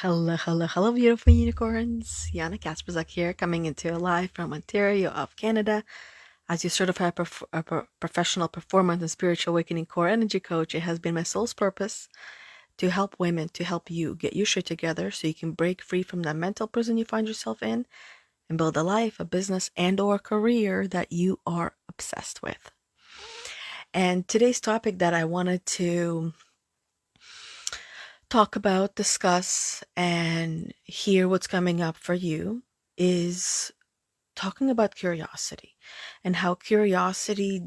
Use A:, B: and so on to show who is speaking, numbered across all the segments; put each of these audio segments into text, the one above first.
A: Hello, hello, hello, beautiful unicorns. Yana Kasperczak here, coming into you live from Ontario of Canada. As your certified professional performance and spiritual awakening core energy coach, it has been my soul's purpose to help women, to help you get your shit together so you can break free from that mental prison you find yourself in and build a life, a business, and or career that you are obsessed with. And today's topic that I wanted to talk about, discuss, and hear what's coming up for you is talking about curiosity and how curiosity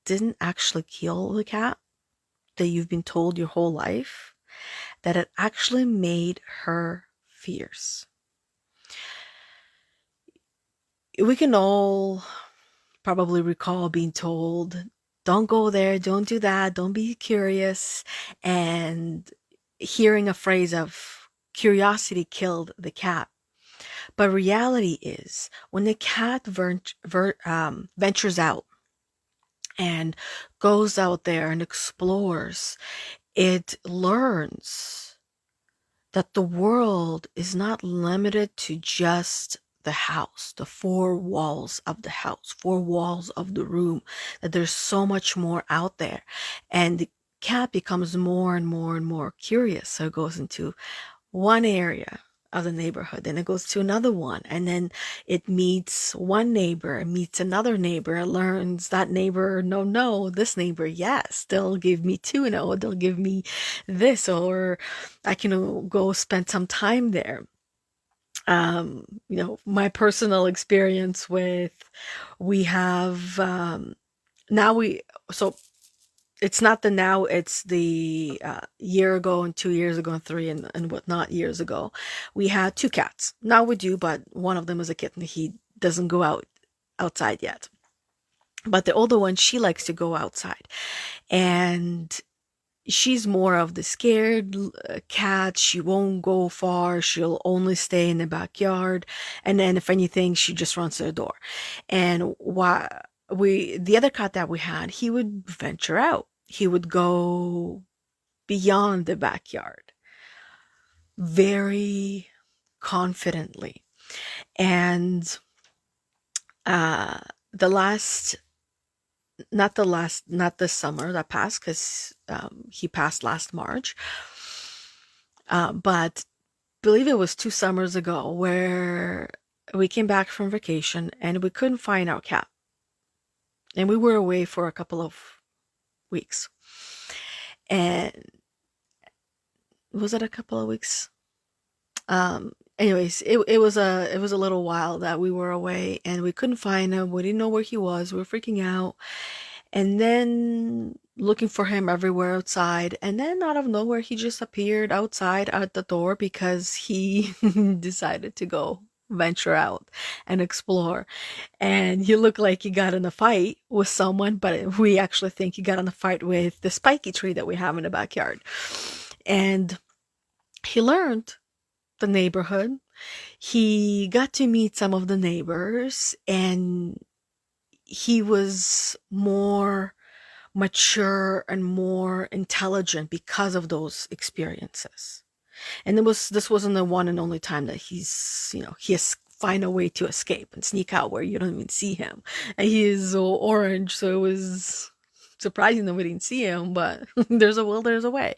A: didn't actually kill the cat that you've been told your whole life, that it actually made her fierce. We can all probably recall being told, don't go there, don't do that, don't be curious, and hearing a phrase of curiosity killed the cat. But reality is, when the cat ventures out and goes out there and explores, it learns that the world is not limited to just the house, the four walls of the house, four walls of the room, that there's so much more out there. And the cat becomes more and more and more curious. So it goes into one area of the neighborhood, then it goes to another one, and then it meets one neighbor, meets another neighbor, learns that neighbor, no, this neighbor, yes, they'll give me two, no, they'll give me this, or I can go spend some time there. My personal experience with, we have now we so it's not the now, it's the year ago and 2 years ago and three and whatnot years ago. We had two cats. Now we do, but one of them is a kitten. He doesn't go outside yet. But the older one, she likes to go outside. And she's more of the scared cat. She won't go far. She'll only stay in the backyard. And then if anything, she just runs to the door. And the other cat that we had, he would venture out. He would go beyond the backyard very confidently. And the last, not this summer that passed, because he passed last March, but believe it was 2 summers ago, where we came back from vacation and we couldn't find our cat. And we were away for a couple of weeks. And was it a couple of weeks? Anyways, it was a little while that we were away and we couldn't find him. We didn't know where he was. We were freaking out. And then looking for him everywhere outside. And then out of nowhere, he just appeared outside at the door because he decided to go venture out and explore. And he looked like he got in a fight with someone, but we actually think he got in a fight with the spiky tree that we have in the backyard. And he learned the neighborhood. He got to meet some of the neighbors, and he was more mature and more intelligent because of those experiences. And this wasn't the one and only time that he has find a way to escape and sneak out where you don't even see him. And he is so orange, so it was surprising that we didn't see him, but there's a will, there's a way.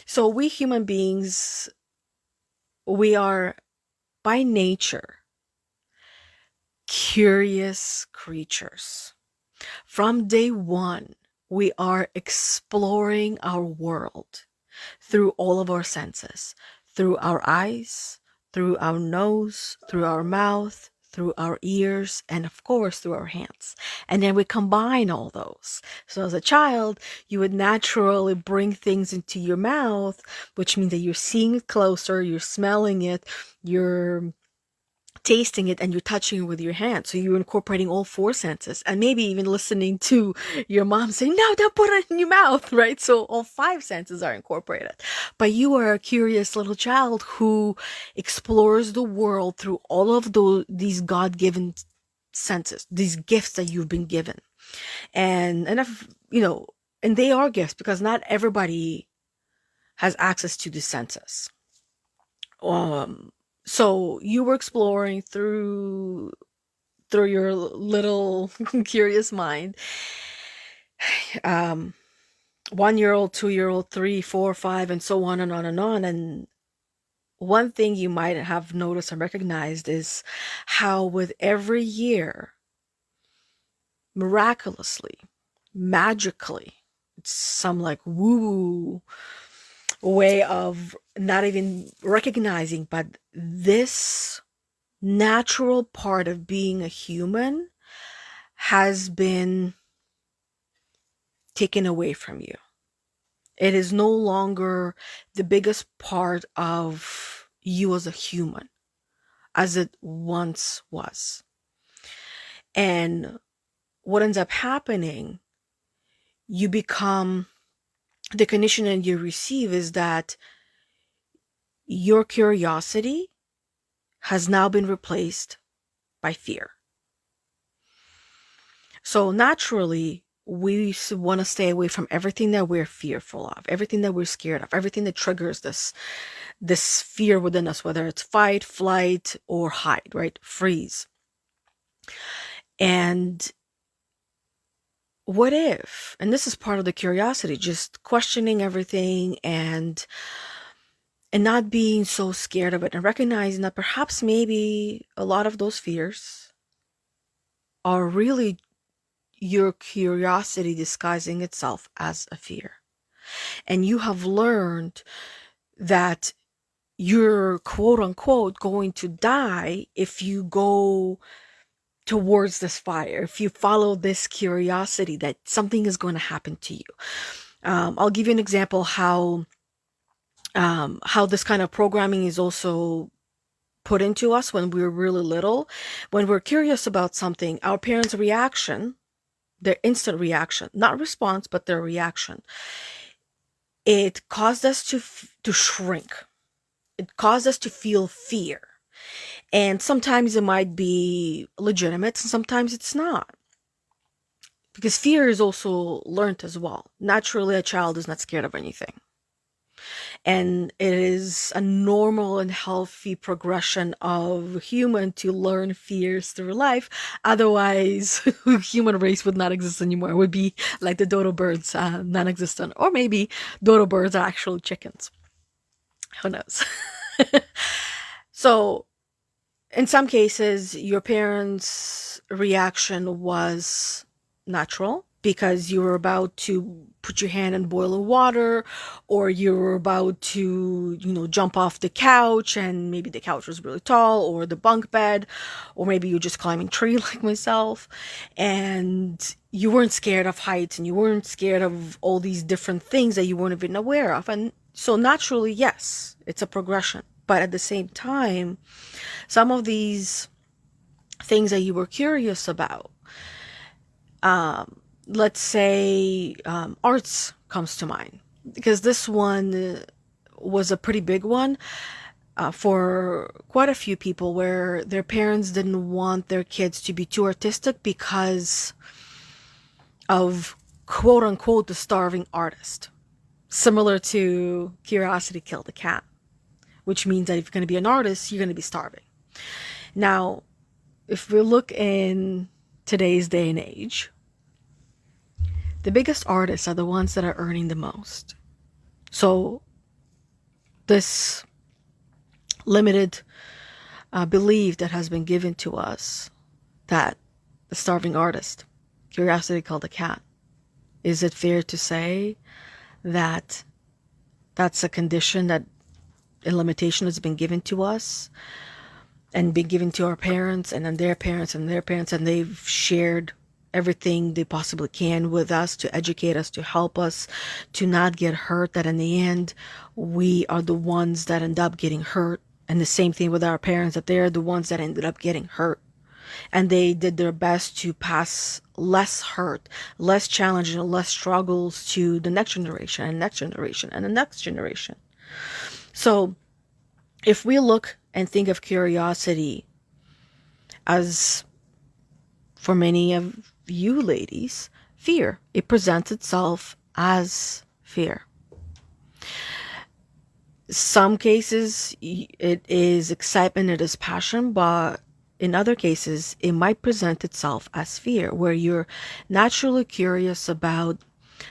A: So we human beings, we are by nature curious creatures. From day one, we are exploring our world through all of our senses, through our eyes, through our nose, through our mouth, through our ears, and of course through our hands. And then we combine all those. So as a child, you would naturally bring things into your mouth, which means that you're seeing it closer, you're smelling it, you're tasting it, and you're touching it with your hand. So you're incorporating all four senses, and maybe even listening to your mom say, no, don't put it in your mouth, right? So all five senses are incorporated. But you are a curious little child who explores the world through all of these God-given senses, these gifts that you've been given. And if, and they are gifts because not everybody has access to the senses. Um, so you were exploring through your little curious mind, um, 1 year old, 2 year old, three, four, five, and so on and on and on. And one thing you might have noticed and recognized is how with every year, miraculously, magically, it's some like woo way of not even recognizing, but this natural part of being a human has been taken away from you. It is no longer the biggest part of you as a human as it once was. And what ends up happening, you become, the conditioning you receive is that your curiosity has now been replaced by fear. So naturally, we want to stay away from everything that we're fearful of, everything that we're scared of, everything that triggers this fear within us, whether it's fight, flight, or hide, right? Freeze. And what if, and this is part of the curiosity, just questioning everything and not being so scared of it, and recognizing that perhaps maybe a lot of those fears are really your curiosity disguising itself as a fear. And you have learned that you're quote unquote going to die if you go towards this fire, if you follow this curiosity, that something is going to happen to you. I'll give you an example how this kind of programming is also put into us when we're really little. When we're curious about something, our parents' reaction, their instant reaction, not response, but their reaction, it caused us to shrink. It caused us to feel fear. And sometimes it might be legitimate, and sometimes it's not. Because fear is also learned as well. Naturally, a child is not scared of anything. And it is a normal and healthy progression of human to learn fears through life. Otherwise, human race would not exist anymore. It would be like the dodo birds, non-existent. Or maybe dodo birds are actually chickens. Who knows? So, in some cases, your parents' reaction was natural because you were about to put your hand in boiling water, or you were about to, jump off the couch, and maybe the couch was really tall, or the bunk bed, or maybe you're just climbing tree like myself, and you weren't scared of heights, and you weren't scared of all these different things that you weren't even aware of. And so naturally, yes, it's a progression. But at the same time, some of these things that you were curious about, let's say arts comes to mind, because this one was a pretty big one for quite a few people, where their parents didn't want their kids to be too artistic because of quote unquote the starving artist. Similar to curiosity killed the cat, which means that if you're going to be an artist, you're going to be starving. Now, if we look in today's day and age, the biggest artists are the ones that are earning the most. So this limited belief that has been given to us, that the starving artist, curiosity killed the cat, is it fair to say that that's a condition, that a limitation has been given to us and been given to our parents and then their parents and their parents, and they've shared everything they possibly can with us to educate us, to help us to not get hurt, that in the end we are the ones that end up getting hurt? And the same thing with our parents, that they're the ones that ended up getting hurt, and they did their best to pass less hurt, less challenges, and less struggles to the next generation and next generation and the next generation. So if we look and think of curiosity as, for many of you ladies, fear, it presents itself as fear. Some cases it is excitement, it is passion, but in other cases it might present itself as fear, where you're naturally curious about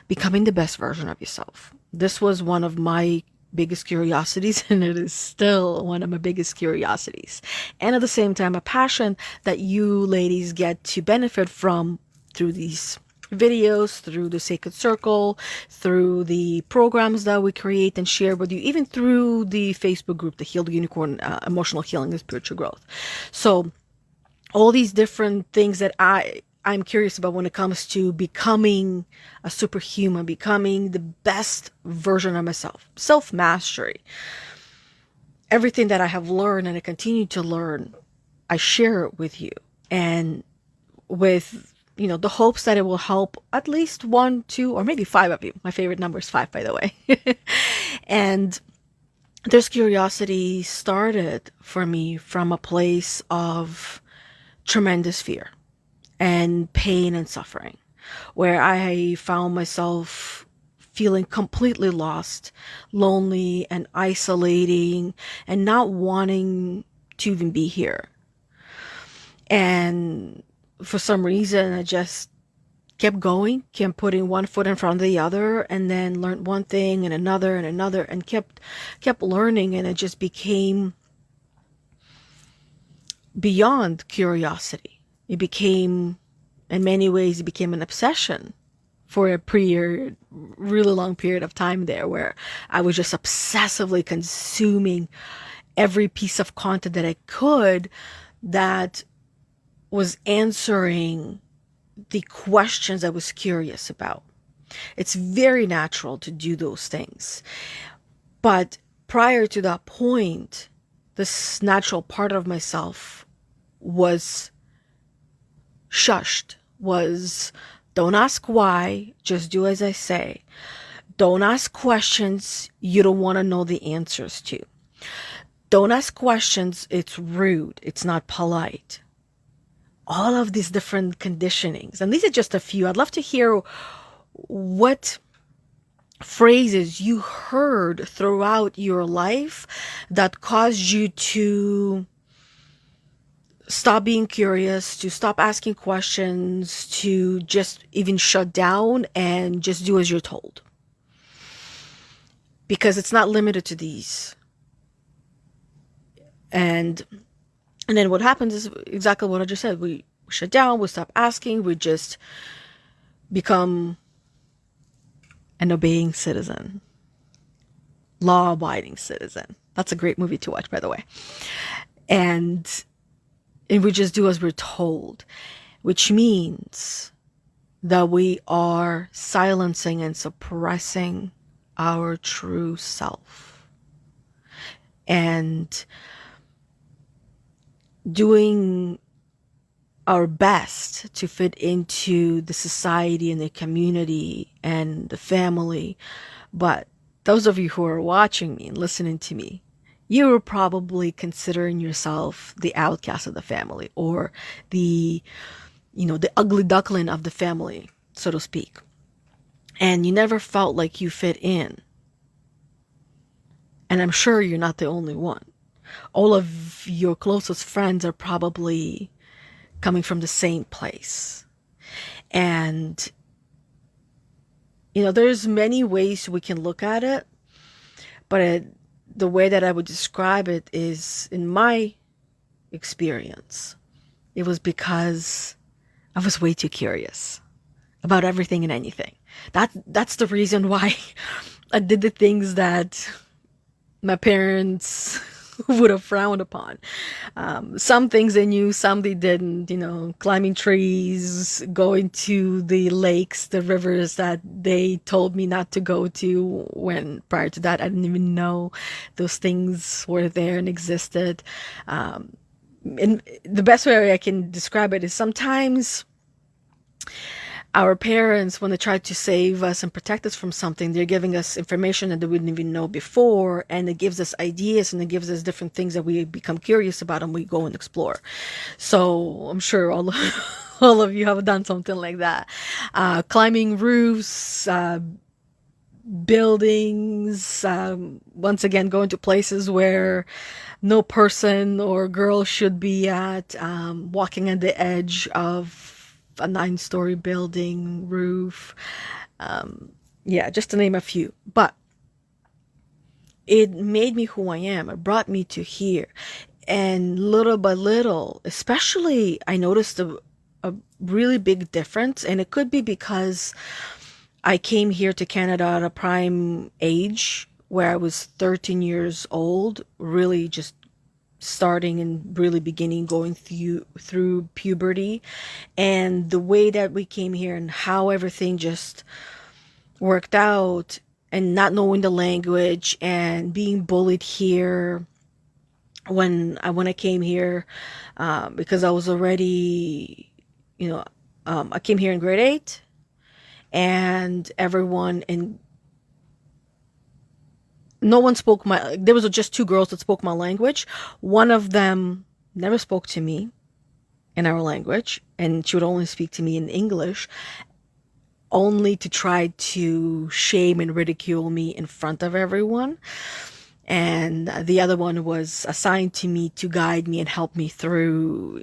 A: becoming the best version of yourself. This was one of my biggest curiosities, and it is still one of my biggest curiosities. And at the same time, a passion that you ladies get to benefit from through these videos, through the Sacred Circle, through the programs that we create and share with you, even through the Facebook group, the Healed Unicorn, Emotional Healing and Spiritual Growth. So all these different things that I'm curious about when it comes to becoming a superhuman, becoming the best version of myself, self-mastery. Everything that I have learned and I continue to learn, I share it with you. And with, the hopes that it will help at least one, two, or maybe five of you. My favorite number is five, by the way. And this curiosity started for me from a place of tremendous fear and pain and suffering, where I found myself feeling completely lost, lonely and isolating, and not wanting to even be here. And for some reason, I just kept going, kept putting one foot in front of the other, and then learned one thing and another, and kept learning, and it just became beyond curiosity. It became, in many ways, it became an obsession for a really long period of time there, where I was just obsessively consuming every piece of content that I could that was answering the questions I was curious about. It's very natural to do those things. But prior to that point, this natural part of myself was shushed, was don't ask why, just do as I say. Don't ask questions you don't want to know the answers to. Don't ask questions, it's rude, it's not polite. All of these different conditionings. And these are just a few. I'd love to hear what phrases you heard throughout your life that caused you to stop being curious, to stop asking questions, to just even shut down and just do as you're told. Because it's not limited to these. And then what happens is exactly what I just said. We shut down, we stop asking, we just become an obeying citizen, law-abiding citizen. That's a great movie to watch, by the way. And we just do as we're told, which means that we are silencing and suppressing our true self. And doing our best to fit into the society and the community and the family. But those of you who are watching me and listening to me, you are probably considering yourself the outcast of the family, or the ugly duckling of the family, so to speak. And you never felt like you fit in. And I'm sure you're not the only one. All of your closest friends are probably coming from the same place. And, there's many ways we can look at it, but the way that I would describe it is, in my experience, it was because I was way too curious about everything and anything. That's the reason why I did the things that my parents would have frowned upon. Some things they knew, some they didn't, climbing trees, going to the lakes, the rivers that they told me not to go to, when prior to that I didn't even know those things were there and existed. And the best way I can describe it is, sometimes our parents, when they try to save us and protect us from something, they're giving us information that they wouldn't even know before, and it gives us ideas, and it gives us different things that we become curious about, and we go and explore. So I'm sure all of you have done something like that. Climbing roofs, buildings, once again, going to places where no person or girl should be at, walking on the edge of a 9-story building roof. Yeah, just to name a few. But it made me who I am. It brought me to here. And little by little, especially, I noticed a really big difference. And it could be because I came here to Canada at a prime age where I was 13 years old, really just starting and really beginning going through puberty, and the way that we came here and how everything just worked out, and not knowing the language and being bullied here when I came here, because I was already, I came here in grade 8, and everyone in no one spoke my there was just 2 girls that spoke my language. One of them never spoke to me in our language, and she would only speak to me in English, only to try to shame and ridicule me in front of everyone. And the other one was assigned to me to guide me and help me through,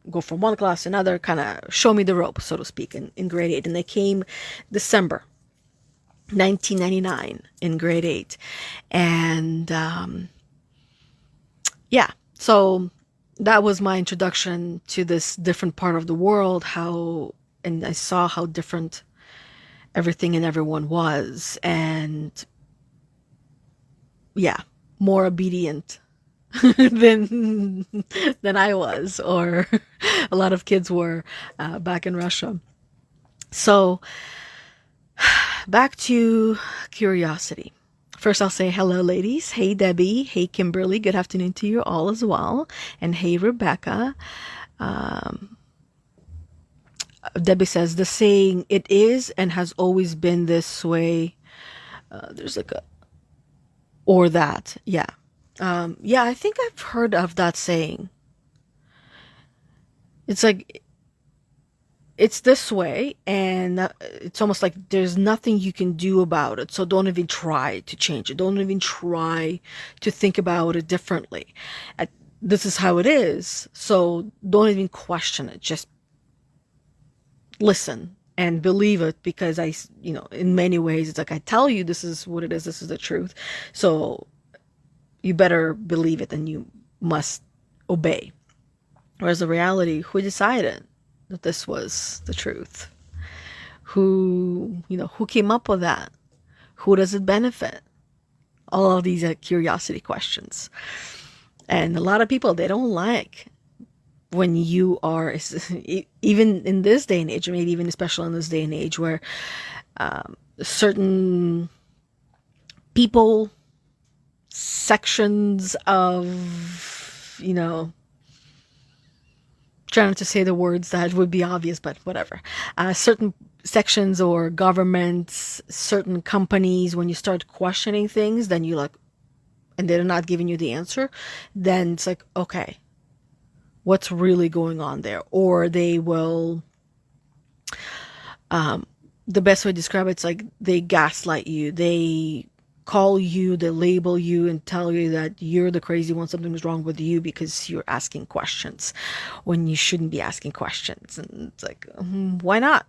A: go from one class to another, kind of show me the rope, so to speak, in grade 8. And they came December 1999 in grade 8. And yeah, so that was my introduction to this different part of the world, and I saw how different everything and everyone was. And yeah, more obedient than I was, or a lot of kids were, back in Russia. So back to curiosity. First, I'll say hello, ladies. Hey, Debbie. Hey, Kimberly. Good afternoon to you all as well. And hey, Rebecca. Debbie says, the saying, it is and has always been this way. There's like a, or that. Yeah. Yeah, I think I've heard of that saying. It's like, it's this way, and it's almost like there's nothing you can do about it. So don't even try to change it. Don't even try to think about it differently. This is how it is. So don't even question it. Just listen and believe it, because in many ways, it's like I tell you this is what it is. This is the truth. So you better believe it, and you must obey. Whereas the reality, who decided that this was the truth? Who came up with that? Who does it benefit? All of these curiosity questions. And a lot of people, they don't like when you are, even in this day and age, or maybe even especially in this day and age, where certain people, sections of, trying to say the words that would be obvious, but whatever. Certain sections or governments, certain companies, when you start questioning things, then you like, and they're not giving you the answer, then it's like, okay, what's really going on there? Or they will, the best way to describe it's like they gaslight you. They call you, they label you, and tell you that you're the crazy one, something's wrong with you because you're asking questions when you shouldn't be asking questions. And it's like, why not?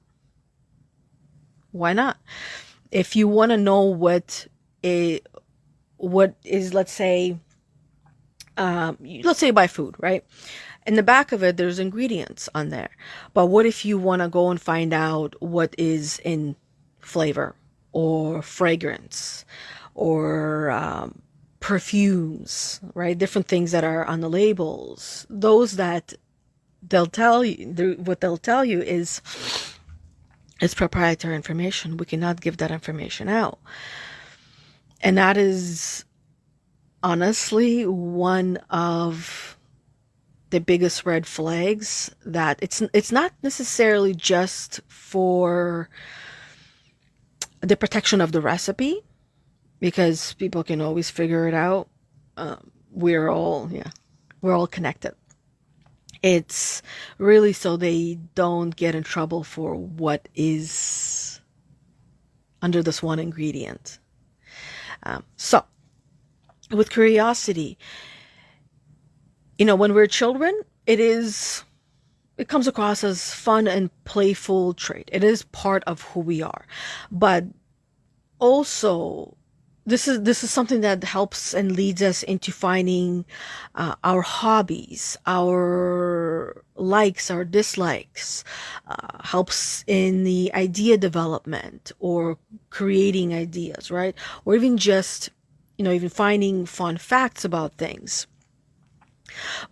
A: Why not? If you want to know what is, let's say you buy food, right? In the back of it, there's ingredients on there. But what if you want to go and find out what is in flavor or fragrance or perfumes, right? Different things that are on the labels. Those that they'll tell you, what they'll tell you is it's proprietary information. We cannot give that information out. And that is honestly one of the biggest red flags, that it's not necessarily just for the protection of the recipe, because people can always figure it out. We're all connected. It's really so they don't get in trouble for what is under this one ingredient. So, with curiosity, when we're children, it comes across as fun and playful trait. It is part of who we are. But also, this is something that helps and leads us into finding our hobbies, our likes, our dislikes, helps in the idea development or creating ideas, right? Or even just, even finding fun facts about things.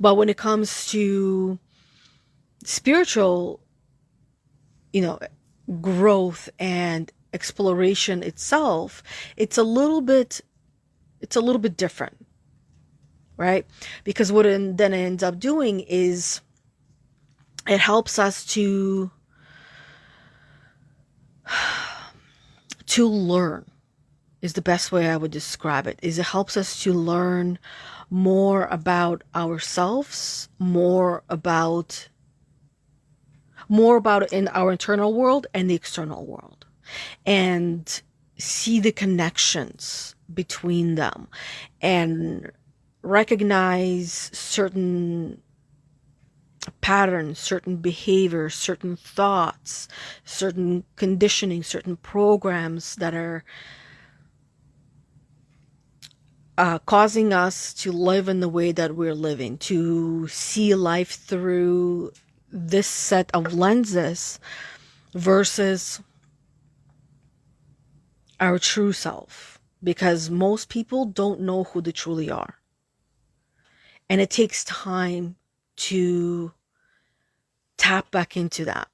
A: But when it comes to spiritual, you know, growth and exploration itself, it's a little bit different, right? Because what it then ends up doing is it helps us to learn, is the best way I would describe it. Is it helps us to learn more about ourselves, more about in our internal world and the external world, and see the connections between them, and recognize certain patterns, certain behaviors, certain thoughts, certain conditioning, certain programs that are causing us to live in the way that we're living, to see life through this set of lenses versus our true self. Because most people don't know who they truly are. And it takes time to tap back into that.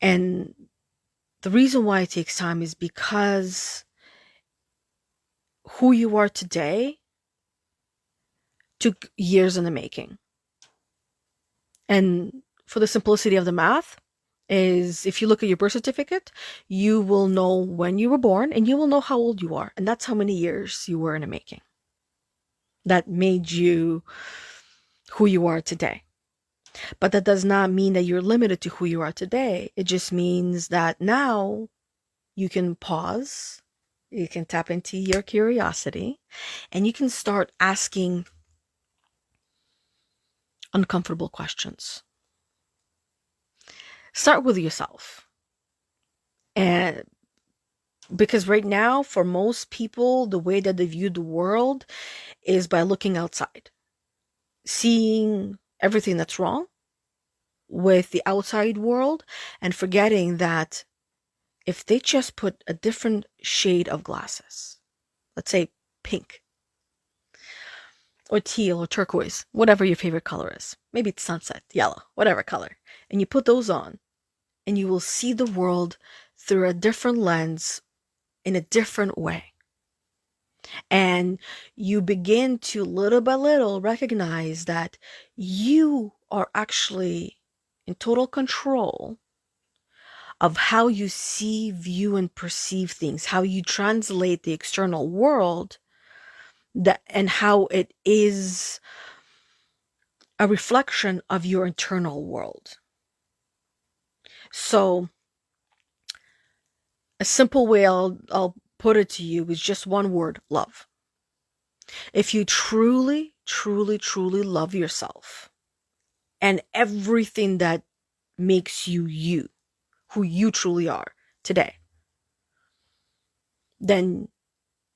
A: And the reason why it takes time is because who you are today took years in the making. And for the simplicity of the math, is if you look at your birth certificate, you will know when you were born and you will know how old you are. And that's how many years you were in the making. That made you who you are today. But that does not mean that you're limited to who you are today. It just means that now you can pause, you can tap into your curiosity, and you can start asking uncomfortable questions. Start with yourself. And because right now, for most people, the way that they view the world is by looking outside, seeing everything that's wrong with the outside world, and forgetting that if they just put a different shade of glasses, let's say pink or teal or turquoise, whatever your favorite color is, maybe it's sunset, yellow, whatever color, and you put those on, and you will see the world through a different lens, in a different way. And you begin to little by little recognize that you are actually in total control of how you see, view, and perceive things, how you translate the external world, and how it is a reflection of your internal world. So, a simple way I'll put it to you is just one word: love. If you truly, truly, truly love yourself and everything that makes you you, who you truly are today, then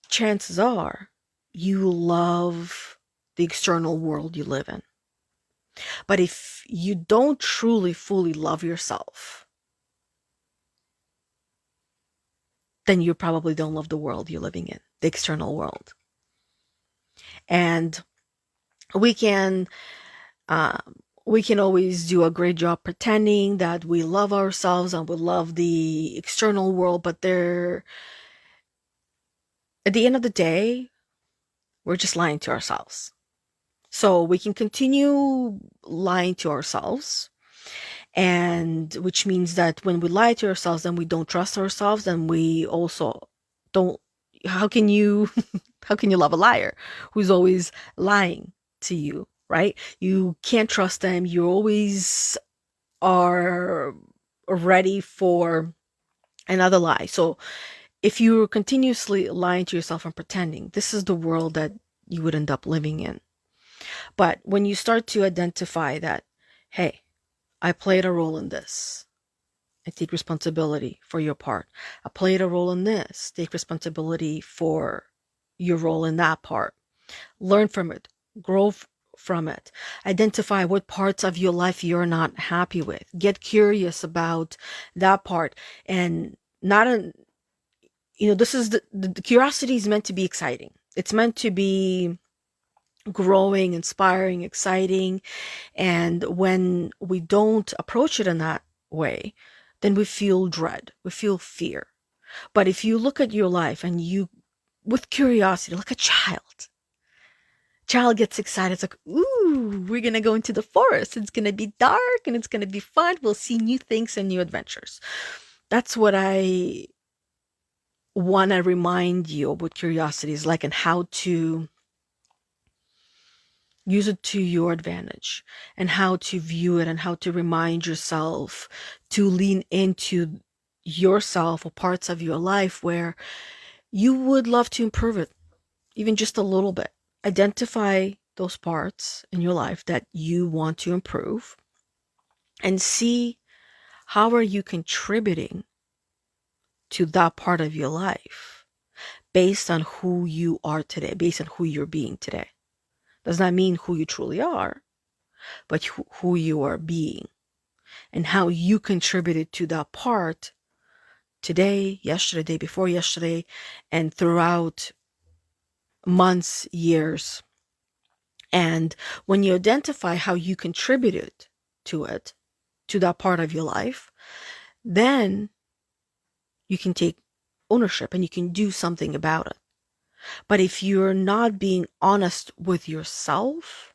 A: chances are you love the external world you live in. But if you don't truly, fully love yourself, then you probably don't love the world you're living in, the external world. And we can always do a great job pretending that we love ourselves and we love the external world, but at the end of the day, we're just lying to ourselves. So we can continue lying to ourselves, and which means that when we lie to ourselves, then we don't trust ourselves, and we also don't. How can you love a liar who's always lying to you, right? You can't trust them. You always are ready for another lie. So if you were continuously lying to yourself and pretending, this is the world that you would end up living in. But when you start to identify that, hey, I played a role in this, and take responsibility for your part. I played a role in this. Take responsibility for your role in that part. Learn from it. Grow from it. Identify what parts of your life you're not happy with. Get curious about that part. And not a, this is the curiosity is meant to be exciting. It's meant to be growing, inspiring, exciting. And when we don't approach it in that way, then we feel dread, we feel fear. But if you look at your life and you, with curiosity, like a child gets excited. It's like, ooh, we're going to go into the forest. It's going to be dark and it's going to be fun. We'll see new things and new adventures. That's what I want to remind you of what curiosity is like, and how to use it to your advantage, and how to view it, and how to remind yourself to lean into yourself or parts of your life where you would love to improve it, even just a little bit. Identify those parts in your life that you want to improve and see how are you contributing to that part of your life based on who you are today, based on who you're being today. Does not mean who you truly are, but who you are being, and how you contributed to that part today, yesterday, day before yesterday, and throughout months, years. And when you identify how you contributed to it, to that part of your life, then you can take ownership and you can do something about it. But if you're not being honest with yourself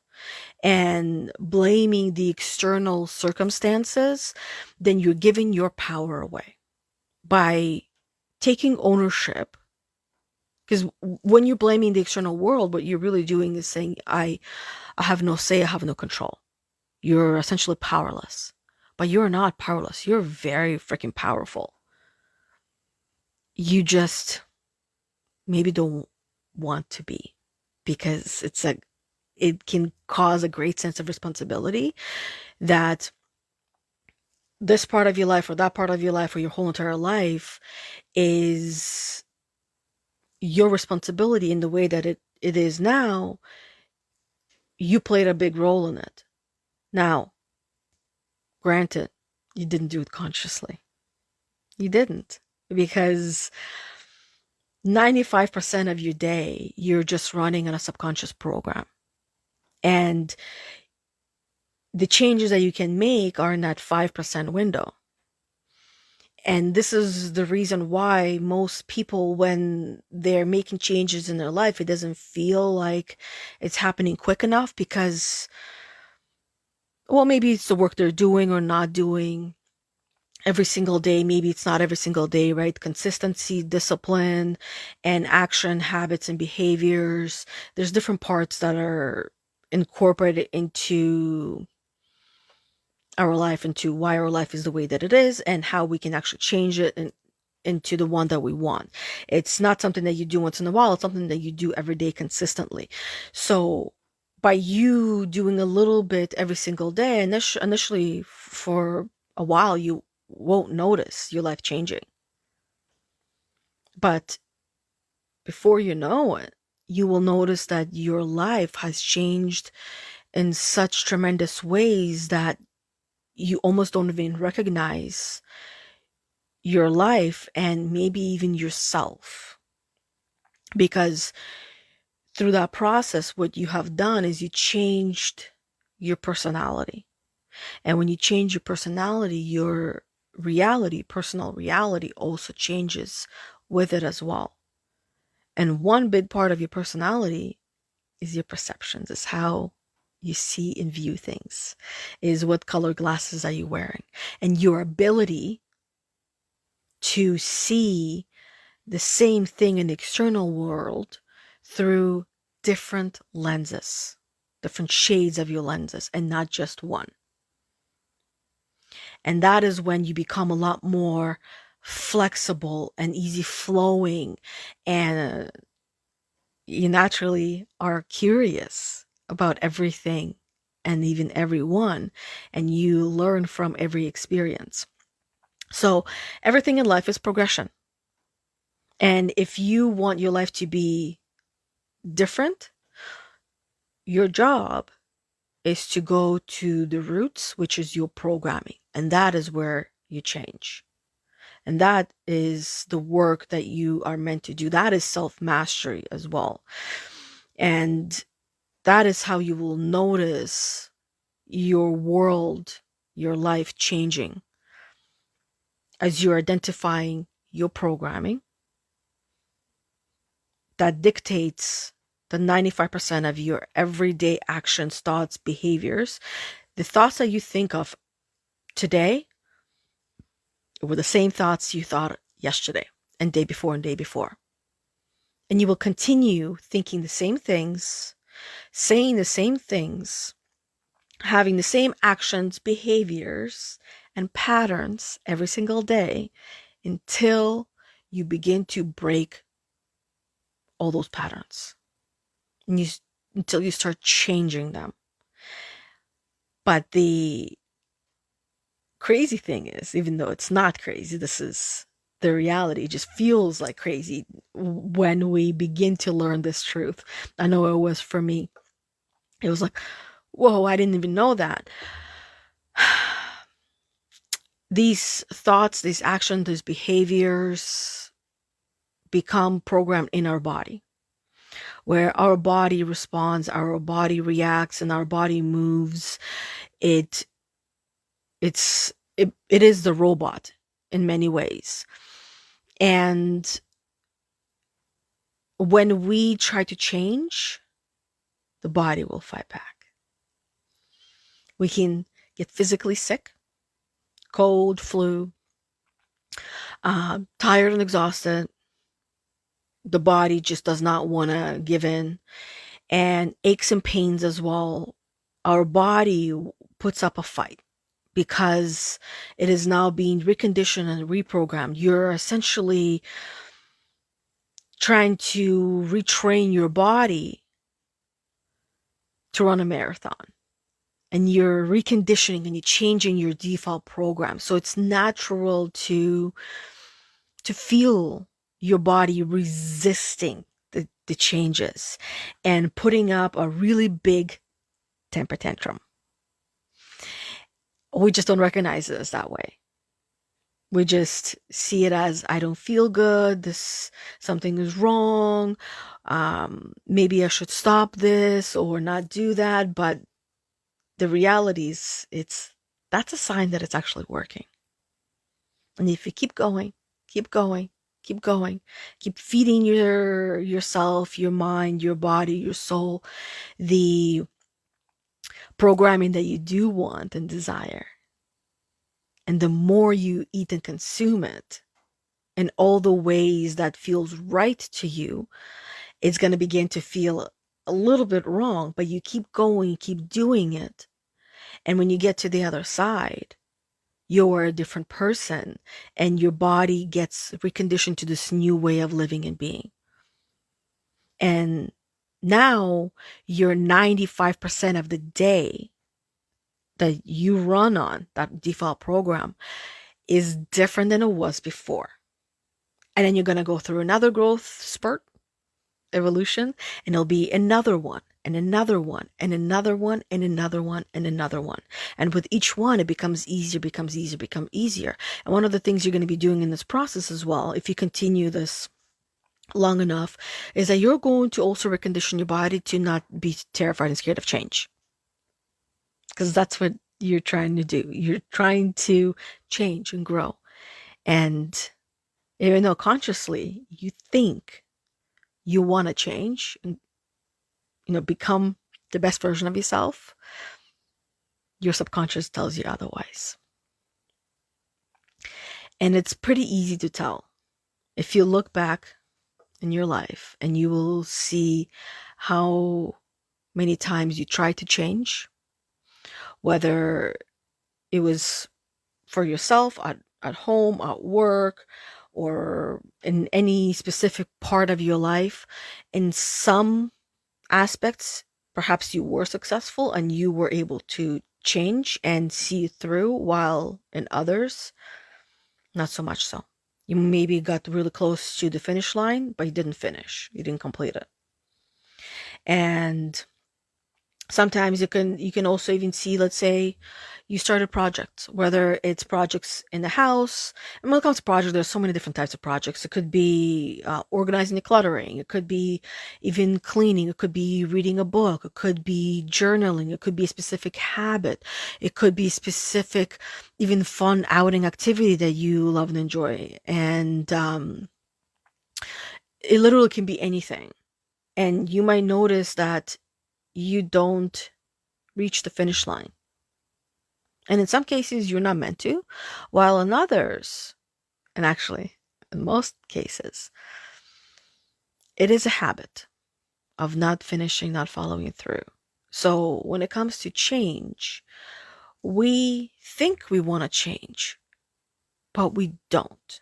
A: and blaming the external circumstances, then you're giving your power away by taking ownership. Because when you're blaming the external world, what you're really doing is saying, I have no say, I have no control. You're essentially powerless. But you're not powerless. You're very freaking powerful. You just maybe don't want to be, because it can cause a great sense of responsibility that this part of your life or that part of your life or your whole entire life is your responsibility in the way that it is now. You played a big role in it. Now, granted, you didn't do it consciously. You didn't, because 95% of your day, you're just running on a subconscious program. And the changes that you can make are in that 5% window. And this is the reason why most people, when they're making changes in their life, it doesn't feel like it's happening quick enough, because, well, maybe it's the work they're doing or not doing every single day. Maybe it's not every single day, right? Consistency, discipline, and action habits and behaviors. There's different parts that are incorporated into our life, into why our life is the way that it is, and how we can actually change it and into the one that we want. It's not something that you do once in a while. It's something that you do every day consistently. So by you doing a little bit every single day, initially for a while, you won't notice your life changing. But before you know it, you will notice that your life has changed in such tremendous ways that you almost don't even recognize your life and maybe even yourself. Because through that process, what you have done is you changed your personality. And when you change your personality, your reality, personal reality, also changes with it as well. And one big part of your personality is your perceptions, is how you see and view things, is what color glasses are you wearing, and your ability to see the same thing in the external world through different lenses, different shades of your lenses, and not just one. And that is when you become a lot more flexible and easy flowing, and you naturally are curious about everything and even everyone, and you learn from every experience. So everything in life is progression. And if you want your life to be different, your job is to go to the roots, which is your programming. And that is where you change. And that is the work that you are meant to do. That is self mastery as well. And that is how you will notice your world, your life changing as you're identifying your programming that dictates the 95% of your everyday actions, thoughts, behaviors. The thoughts that you think of today were the same thoughts you thought yesterday and day before and day before. And you will continue thinking the same things, saying the same things, having the same actions, behaviors, and patterns every single day until you begin to break all those patterns. And until you start changing them. But the crazy thing is, even though it's not crazy, this is the reality. It just feels like crazy when we begin to learn this truth. I know it was for me. It was like, whoa, I didn't even know that. These thoughts, these actions, these behaviors become programmed in our body, where our body responds, our body reacts, and our body moves. It is the robot in many ways. And when we try to change, the body will fight back. We can get physically sick, cold, flu, tired and exhausted. The body just does not want to give in. And aches and pains as well. Our body puts up a fight because it is now being reconditioned and reprogrammed. You're essentially trying to retrain your body to run a marathon. And you're reconditioning and you're changing your default program. So it's natural to feel your body resisting the changes and putting up a really big temper tantrum. We just don't recognize it as that way. We just see it as, I don't feel good, something is wrong, maybe I should stop this or not do that. But the reality is, that's a sign that it's actually working. And if you keep going, keep going, keep going, keep feeding yourself, your mind, your body, your soul, the programming that you do want and desire. And the more you eat and consume it in all the ways that feels right to you, it's going to begin to feel a little bit wrong, but you keep going, keep doing it. And when you get to the other side, you're a different person and your body gets reconditioned to this new way of living and being. And now you're 95% of the day that you run on that default program is different than it was before. And then you're going to go through another growth spurt, evolution, and it'll be another one and another one and another one and another one and another one. And with each one, it becomes easier, becomes easier, become easier. And one of the things you're going to be doing in this process as well, if you continue this long enough, is that you're going to also recondition your body to not be terrified and scared of change. Because that's what you're trying to do. You're trying to change and grow. And even though consciously you think you want to change and become the best version of yourself, your subconscious tells you otherwise. And it's pretty easy to tell. If you look back in your life, and you will see how many times you tried to change, whether it was for yourself at home, at work, or in any specific part of your life, in some aspects, perhaps you were successful and you were able to change and see through, while in others, not so much so. You maybe got really close to the finish line, but you didn't finish. You didn't complete it. And sometimes you can also even see, let's say you start a project, whether it's projects in the house. And when it comes to projects, there's so many different types of projects. It could be organizing the cluttering, it could be even cleaning, it could be reading a book, it could be journaling, it could be a specific habit, it could be specific even fun outing activity that you love and enjoy. And it literally can be anything. And you might notice that you don't reach the finish line. And in some cases, you're not meant to, while in others, and actually, in most cases, it is a habit of not finishing, not following through. So when it comes to change, we think we want to change, but we don't.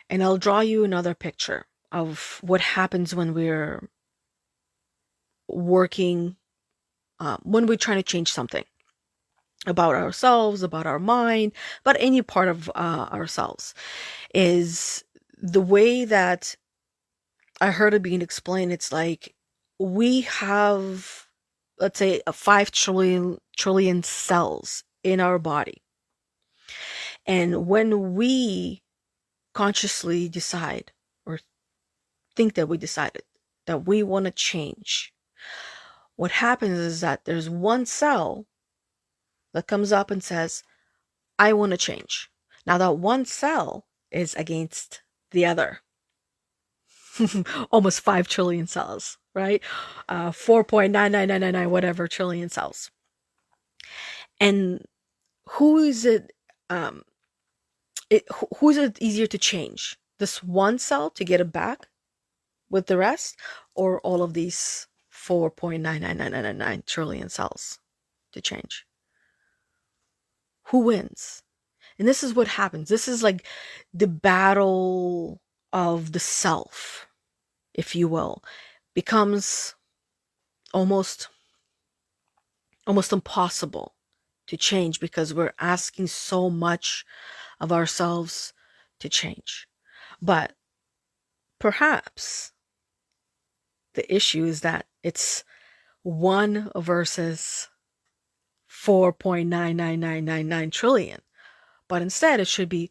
A: And I'll draw you another picture of what happens when we're working, when we're trying to change something about ourselves, about our mind, about any part of ourselves. Is the way that I heard it being explained. It's like we have, let's say, a 5 trillion cells in our body. And when we consciously decide, or think that we decided that we want to change, what happens is that there's one cell that comes up and says, I want to change. Now that one cell is against the other. Almost 5 trillion cells, right? 4.99999 whatever trillion cells. And who is it, who is it easier to change? This one cell to get it back with the rest, or all of these 4.99999 trillion cells to change? Who wins? And this is what happens. This is like the battle of the self, if you will, becomes almost impossible to change, because we're asking so much of ourselves to change. But perhaps the issue is that it's 1 versus 4.99999 trillion. But instead, it should be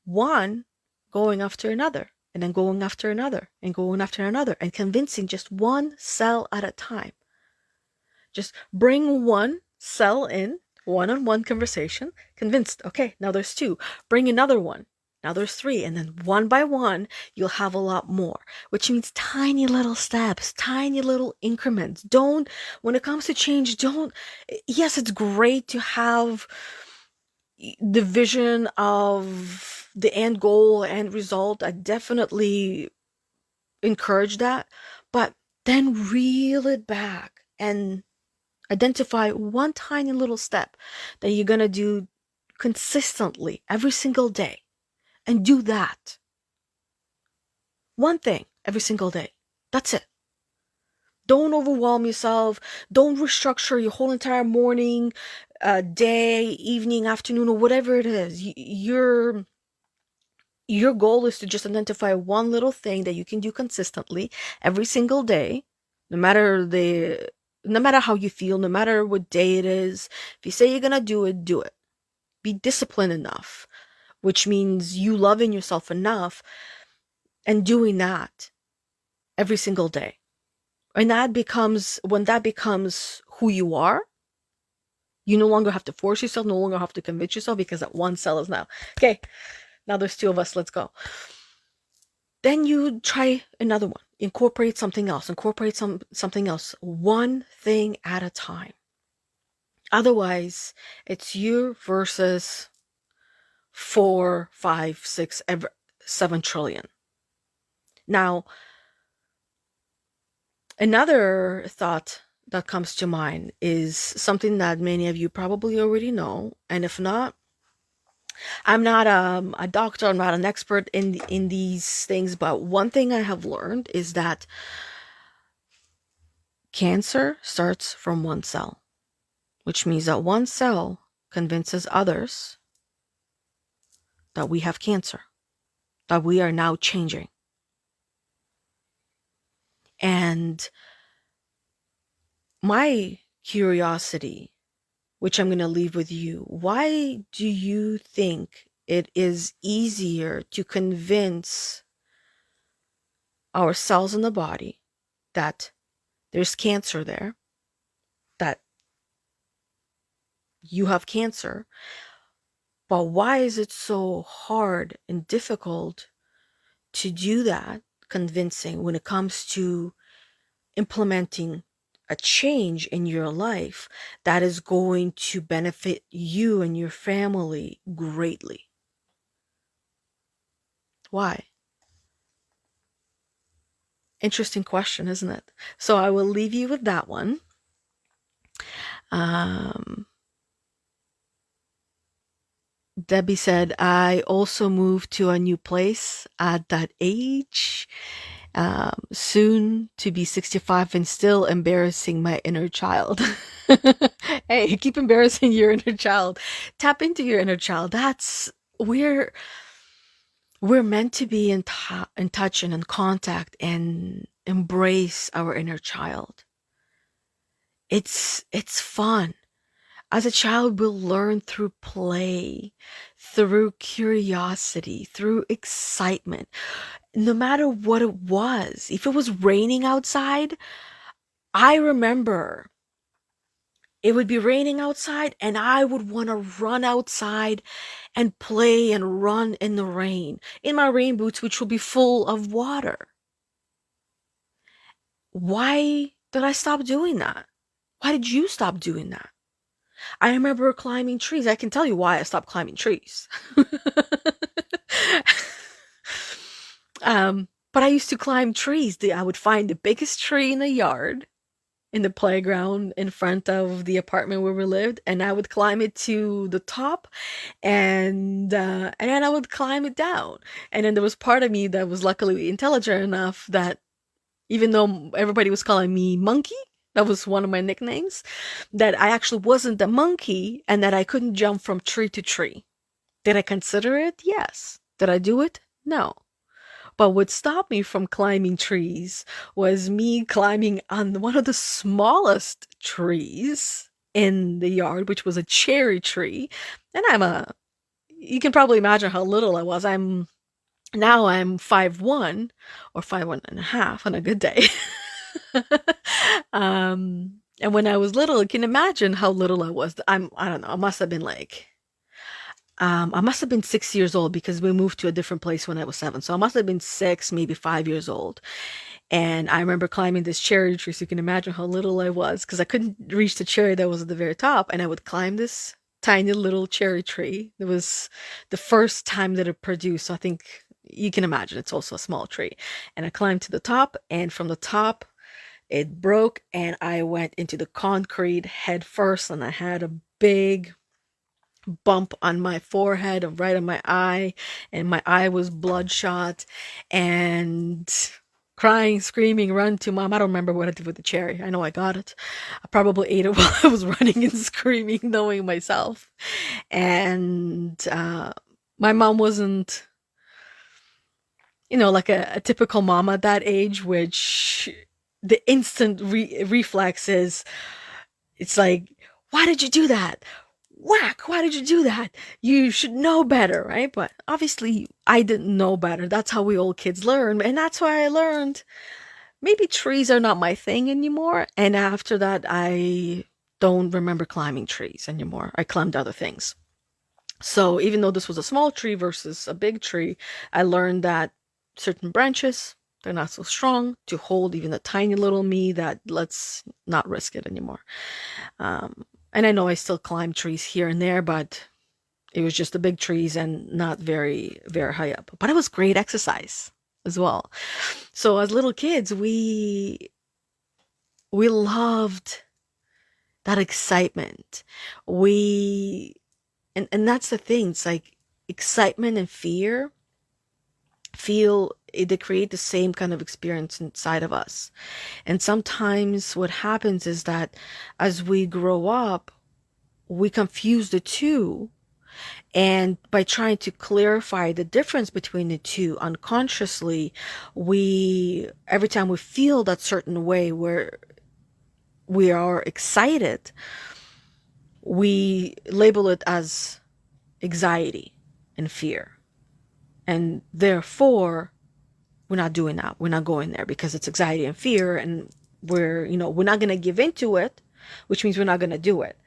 A: 1 going after another, and then going after another, and going after another, and convincing just one cell at a time. Just bring one cell in, one-on-one conversation, convinced, okay, now there's 2. Bring another one, now there's 3. And then one by one, you'll have a lot more, which means tiny little steps, tiny little increments. When it comes to change, yes, it's great to have the vision of the end goal, end result. I definitely encourage that, but then reel it back and identify one tiny little step that you're going to do consistently every single day, and do that. One thing every single day. That's it. Don't overwhelm yourself. Don't restructure your whole entire morning, day, evening, afternoon, or whatever it is. Your goal is to just identify one little thing that you can do consistently every single day, no matter how you feel, no matter what day it is. If you say you're gonna do it, do it. Be disciplined enough, which means you loving yourself enough and doing that every single day. And when that becomes who you are, you no longer have to force yourself, no longer have to convince yourself, because that one cell is now, okay, now there's 2 of us, let's go. Then you try another one. Incorporate something else. Something else. One thing at a time. Otherwise, it's you versus 4, 5, 6, 7 trillion. Now, another thought that comes to mind is something that many of you probably already know, and if not, I'm not a doctor, I'm not an expert in these things, but one thing I have learned is that cancer starts from one cell, which means that one cell convinces others that we have cancer, that we are now changing. And my curiosity, which I'm going to leave with you, why do you think it is easier to convince our cells in the body that there's cancer there, that you have cancer, but why is it so hard and difficult to do that convincing when it comes to implementing a change in your life that is going to benefit you and your family greatly? Why? Interesting question, isn't it? So I will leave you with that one. Um, Debbie said, I also moved to a new place at that age, soon to be 65 and still embarrassing my inner child. Hey, keep embarrassing your inner child. Tap into your inner child. We're we're meant to be in touch and in contact and embrace our inner child. It's fun. As a child, we'll learn through play, through curiosity, through excitement, no matter what it was. If it was raining outside, I remember it would be raining outside and I would want to run outside and play and run in the rain in my rain boots, which will be full of water. Why did I stop doing that? Why did you stop doing that? I remember climbing trees. I can tell you why I stopped climbing trees. But I used to climb trees. I would find the biggest tree in the yard, in the playground in front of the apartment where we lived, and I would climb it to the top, and then I would climb it down. And then there was part of me that was luckily intelligent enough that even though everybody was calling me Monkey, that was one of my nicknames, that I actually wasn't a monkey and that I couldn't jump from tree to tree. Did I consider it? Yes. Did I do it? No. But what stopped me from climbing trees was me climbing on one of the smallest trees in the yard, which was a cherry tree. And you can probably imagine how little I was. Now I'm 5'1" or 5'1.5" on a good day. And when I was little, you can imagine how little I was. I don't know, I must have been 6 years old because we moved to a different place when I was 7. So I must have been 6, maybe 5 years old. And I remember climbing this cherry tree, so you can imagine how little I was because I couldn't reach the cherry that was at the very top. And I would climb this tiny little cherry tree. It was the first time that it produced. So I think you can imagine it's also a small tree. And I climbed to the top, and from the top, it broke, and I went into the concrete head first, and I had a big bump on my forehead, right on my eye, and my eye was bloodshot, and crying, screaming, run to mom. I don't remember what I did with the cherry. I know I got it. I probably ate it while I was running and screaming, knowing myself. And my mom wasn't, like a typical mom at that age, which the instant reflex is, it's like, why did you do that? Whack, why did you do that? You should know better, right? But obviously, I didn't know better. That's how we old kids learn. And that's why I learned maybe trees are not my thing anymore. And after that, I don't remember climbing trees anymore. I climbed other things. So even though this was a small tree versus a big tree, I learned that certain branches, they're not so strong to hold even the tiny little me, that let's not risk it anymore. And I know I still climb trees here and there, but it was just the big trees and not very, very high up. But it was great exercise as well. So as little kids, we loved that excitement. And that's the thing. It's like excitement and fear feel they create the same kind of experience inside of us. And sometimes what happens is that as we grow up, we confuse the two. And by trying to clarify the difference between the two unconsciously, every time we feel that certain way where we are excited, we label it as anxiety and fear. And therefore, we're not doing that. We're not going there because it's anxiety and fear, and we're not going to give into it, which means we're not going to do it.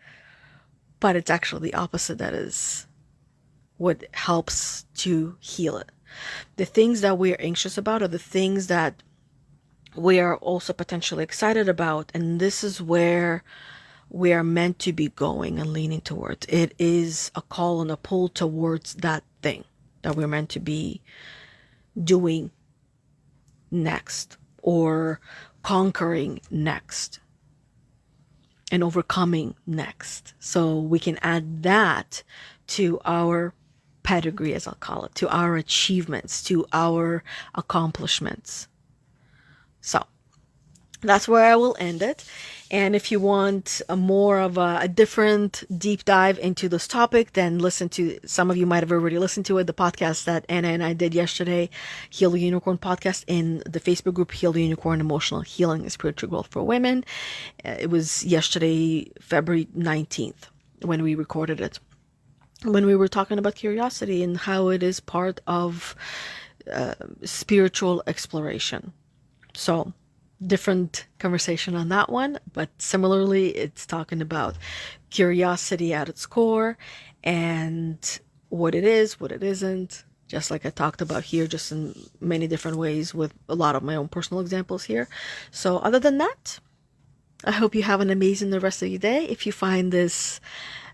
A: But it's actually the opposite that is what helps to heal it. The things that we are anxious about are the things that we are also potentially excited about, and this is where we are meant to be going and leaning towards. It is a call and a pull towards that thing that we're meant to be doing next, or conquering next, and overcoming next. So we can add that to our pedigree, as I'll call it, to our achievements, to our accomplishments. So that's where I will end it. And if you want a more of a different deep dive into this topic, then listen to, some of you might have already listened to it, the podcast that Anna and I did yesterday, Heal the Unicorn podcast, in the Facebook group, Heal the Unicorn, Emotional Healing and Spiritual Growth for Women. It was yesterday, February 19th, when we recorded it, when we were talking about curiosity and how it is part of spiritual exploration. So different conversation on that one, but similarly, it's talking about curiosity at its core and what it is, what it isn't, just like I talked about here, just in many different ways with a lot of my own personal examples here. So other than that, I hope you have an amazing the rest of your day. If you find this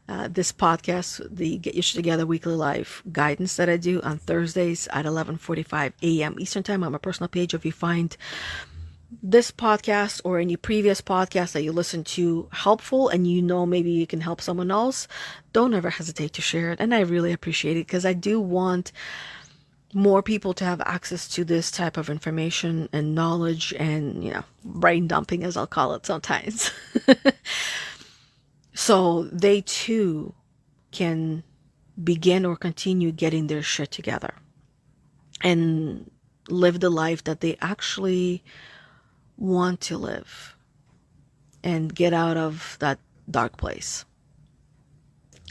A: podcast, the Get Your Shit Together weekly live guidance that I do on Thursdays at 11:45 a.m. Eastern Time on my personal page, if you find this podcast or any previous podcast that you listen to helpful and maybe you can help someone else, don't ever hesitate to share it. And I really appreciate it, because I do want more people to have access to this type of information and knowledge and, brain dumping, as I'll call it sometimes. So they too can begin or continue getting their shit together and live the life that they actually want to live and get out of that dark place.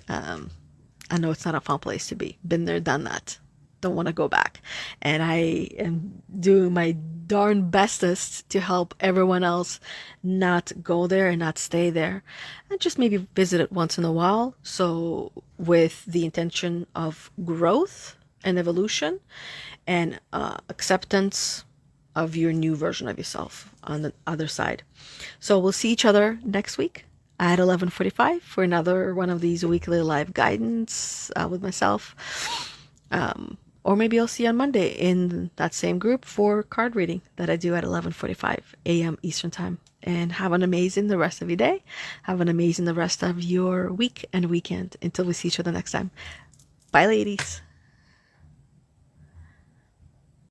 A: I know it's not a fun place to be. Been there, done that. Don't want to go back. And I am doing my darn bestest to help everyone else not go there and not stay there, and just maybe visit it once in a while. So with the intention of growth and evolution and acceptance of your new version of yourself on the other side. So we'll see each other next week at 11:45 for another one of these weekly live guidance with myself. Or maybe I'll see you on Monday in that same group for card reading that I do at 11:45 a.m. Eastern Time. And have an amazing the rest of your day. Have an amazing the rest of your week and weekend until we see each other next time. Bye, ladies.